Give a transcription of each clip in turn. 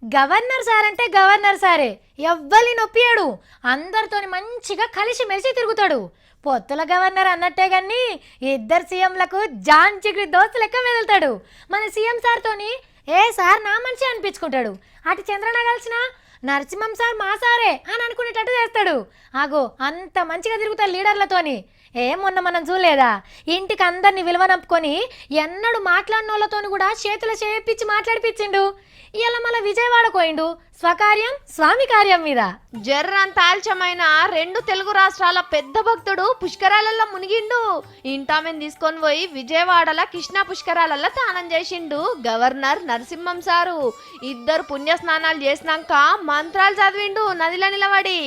Governor sir అంటే governor సారే, ఎవ్వరిని నొప్పియాడు, అందరితోని మంచిగా కలిసి మెలిసి తిరుగుతాడు. పొత్తుల గవర్నర్ అన్నట్టే గాని ఇద్దరు సీఎంలకు జాన్ చిగురి దోస్తు లెక్క మెదులుతాడు. మన సీఎం సార్తోని ఏ సార్ నా మనిషి అనిపించుకుంటాడు. అటు చంద్రన కలిసిన నరసింహం సార్ మా సారే అని అనుకునేటట్టు చేస్తాడు. ఆగో అంత మంచిగా తిరుగుతాడు లీడర్లతోని. మొన్న మనం చూడలేదా, ఇంటికి అందరిని విలువనంపుకొని ఎన్నడూ మాట్లాడిన వాళ్ళతోని కూడా చేతుల చేపించి మాట్లాడిపించిండు. ఇలా మళ్ళీ విజయవాడ పోయిండు, స్వకార్యం స్వామి కార్యం మీద. జర్రంత ఆల్చమైన రెండు తెలుగు రాష్ట్రాల పెద్ద భక్తుడు పుష్కరాలల్లో మునిగిండు. ఇంటామెను తీసుకొని పోయి విజయవాడల కృష్ణా పుష్కరాలల్లో స్నానం చేసిండు గవర్నర్ నరసింహం సారు. ఇద్దరు పుణ్య స్నానాలు చేసినాక మంత్రాలు చదివిండు నదిలో నిలబడి.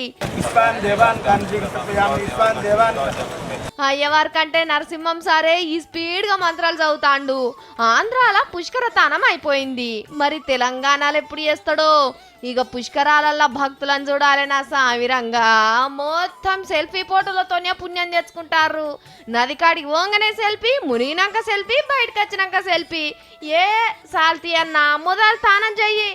అయ్యవారి కంటే నరసింహం సారే ఈ స్పీడ్ గా మంత్రాలు చదువుతాండు. ఆంధ్రాల పుష్కర తానం అయిపోయింది, మరి తెలంగాణలో ఎప్పుడు చేస్తాడో. ఇక పుష్కరాలల్లో భక్తులను చూడాలి నా సామిరంగా. మొత్తం సెల్ఫీ ఫోటోలతోనే పుణ్యం తెచ్చుకుంటారు. నది కాడికి పోగానే సెల్ఫీ, మునిగినాక సెల్ఫీ, బయటకు వచ్చినాక సెల్ఫీ. సాల్తీ అన్న మొదలు స్నానం చెయ్యి.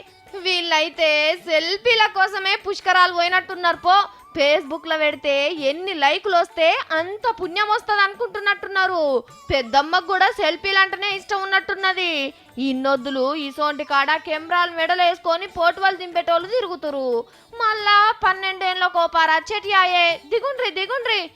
వీళ్ళైతే సెల్ఫీల కోసమే పుష్కరాలు పోయినట్టున్నారు. ఫేస్బుక్ లో పెడితే ఎన్ని లైకులు వస్తే అంత పుణ్యం వస్తుంది అనుకుంటున్నట్టున్నారు. పెద్దమ్మకు కూడా సెల్ఫీలు అంటేనే ఇష్టం ఉన్నట్టున్నది. ఇన్నొద్దులు ఈసోంటి కాడ కెమెరాలు మెడలు వేసుకొని పోటువలు దింపేటోళ్ళు తిరుగుతురు. మళ్ళా 12 ఏళ్ళ కోపారా చెటి ఆయే. దిగుండ్రి దిగుండ్రి.